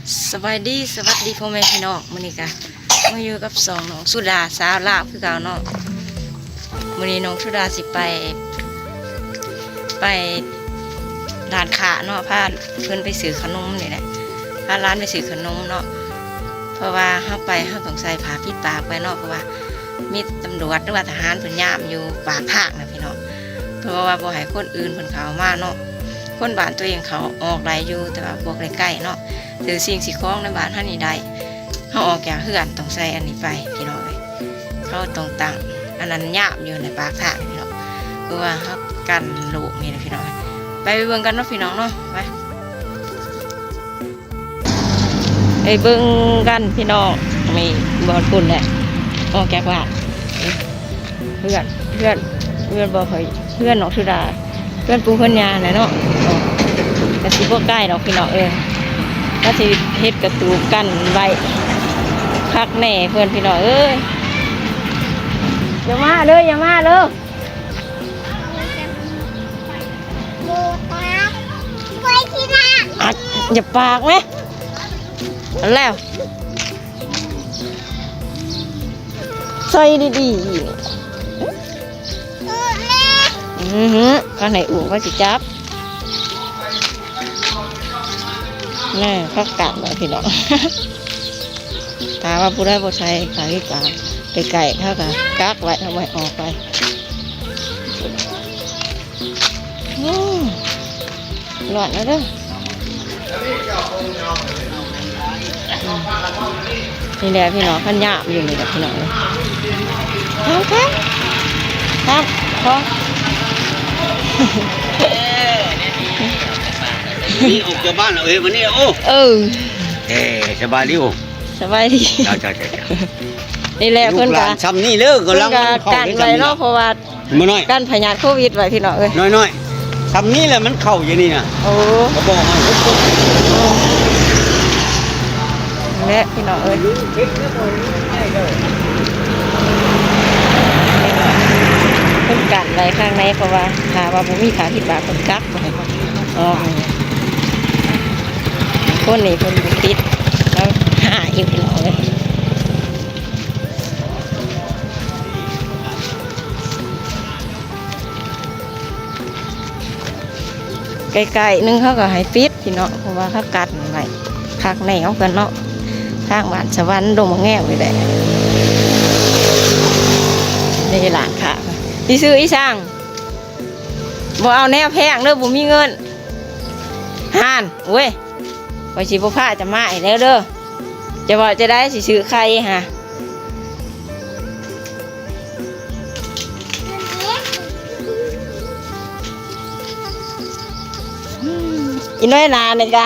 สวัสดีพ่อแม่พี่น้องมื้อนี้ก็มาอยู่กับสองน้องสุดาสาวลาวคือเก่าเนาะมื้อนี้น้องสุดาสิไปร้านค้าเนาะพาเพิ่นไปซื้อขนมนี่แหละพาร้านไปซื้อขนมเนาะเพราะว่าเฮาต้องใส่ผ้าปิดปากไปเนาะเพราะว่ามีตำรวจหรือว่าทหารเพิ่นยามอยู่ปากทางนะพี่น้องเพราะว่าบ่ให้คนอื่นเพิ่นเข้ามาเนาะคนบ้านตัวเองเขาออกได้อยู่แต่ว่าพวกใกล้ๆเนาะหรือสิ่งสิ่งของในบ้านท่านนี้ได้เขาออกจากเฮือนต้องใส่อันนี้ไปพี่น้องเขาต้องตั้งอันนั้นยามอยู่ในปากทางพี่น้องคือว่าเขากันลูกนี่นะพี่น้องไปเบิ่งกันเนาะพี่น้องเนาะไปเบิ่งกันพี่น้องมีบอลปุ่นแหละออกจากบ้านเพื่อนบอกเคยเพื่อนน้องสุดาเพื่อนปูเพื่อนยาไหนเนาะแต่สิพวกใกล้ดอกพี่น้องถ้าสิเฮ็ดกระตูกันไว้พักแน่เพื่อนพี่น้องอย่ามาเลยอย่าปากไหมแล้วใส่ดีๆข้างในอู่ก็จะจับนี่พักกัดเลยพี่น้องถามว่าผู้ได้ผู้ใช้ขายกาไก่เขาก็กักไว้ทำไมออกไปหลอดแล้วเด้อนี่แหละพี่น้องขันยาบอยู่นี่แหละพี่น้องครับพอนี่ออกจากบ้านแล้ววันนี้โอ้สบายดีโอ้สบายดีนี่แหละเพื่อนกันซ้ำนี่เลิกก็ลังกันไว้เนาะเพราะว่ากันพยาธิโควิดไว้พี่น้องน้อยซ้ำนี่แหละมันเข่าอย่างนี้นะโอ้ก็บอกให้และพี่น้องเพิ่นกันไว้ข้างในเพราะว่าถ้าว่าผมมีขาผิดบาคนกักคนนี้คนติดแล้วหาอีกพี่น้องเลยไกลๆนึงเขาก็ให้ปิดพี่น้องเพราะว่าเขากัดไว้คักแนวกันเนาะทางบ้านสวรรค์ดงมะแง่ไปได้นี่หลานค่ะที่ซื้ออีช่างบ่เอาแนวแพงเด้อบ่มีเงินห่านเว้ยไปสิบ่พาจะมาอีกแล้วเด้อจะบอกจะได้สิซื้อใครฮะอีน้อยนาเนี่ยจ้ะ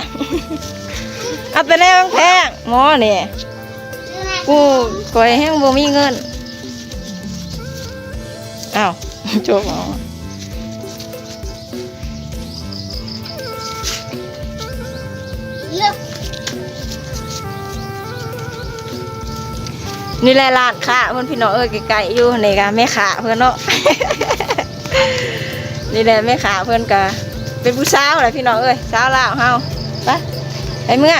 เอาแต่แนวแพงหมอเนี่ยกูก่อยแห้งบ่มีเงินอ้าวโจกเอานี่แหละร้านค้าเพื่อนพี่น้องไกลๆอยู่ในกะแม่ค้าเพื่อนเนาะ นี่แหละแม่ค้าเพื่อนกะเป็นผู้สาวแหละพี่น้องสาวลาวเฮาไปเมื่อ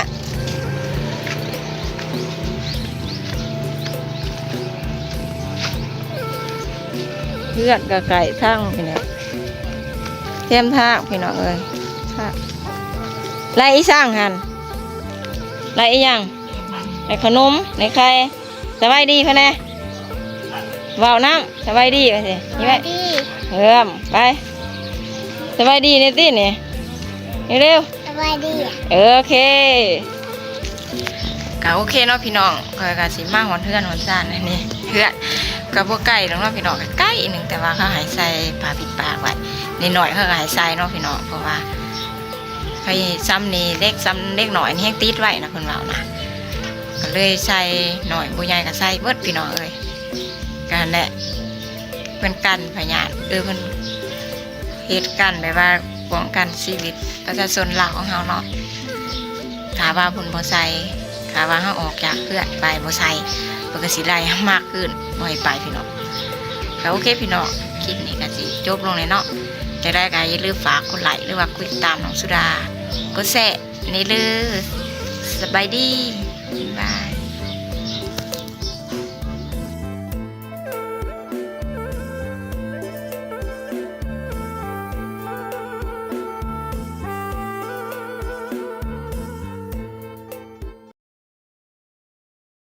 เพื่อนกะไก่ทั้งพี่น้องเทียมทางพี่น้องไรอีสร้างหันไรอียังไรขนมไรไข่สบายดีพ่อแน่ว่าวน้ำสบายดีไปสินี่ไปไปสบายดีเนี่ยตีเนี่ยเร็วสบายดีโอเคก็โอเคเนาะพี่น้องคอยกันสิมาหอนเพื่อนหอนซ่านนี่เพื่อนกับพวกไก่เนาะพี่น้องใกล้หนึ่งแต่ว่าเขาหายใส่ผ้าปิดปากไว้นิดหน่อยเขาหายใส่เนาะพี่น้องเพราะว่าใครซ้ำนี่เล็กหน่อยนี่ให้ติดไว้นะคนเรานะก็เลยใส่หน่อยบุญใหญ่ก็ใส่เบิดพี่น้องกันแหละเป็นกันพยานเป็นเหตุกันแบบว่าป้องกันชีวิตประชาชนหลักของเราเนาะถามว่าบุญบ่ใส่ถามว่าเขาออกจากเพื่อนไปบ่ใส่ปกติไล่มากขึ้นบ่ให้ไปพี่น้องก็โอเคพี่น้องคลิปนี้ก็สิจบลงเลยเนาะจะได้ก็อย่าลืมฝากกดไลค์หรือว่ากดติดตามน้องสุดากดแชร์นี่เลย สบายดีบ๊ายบาย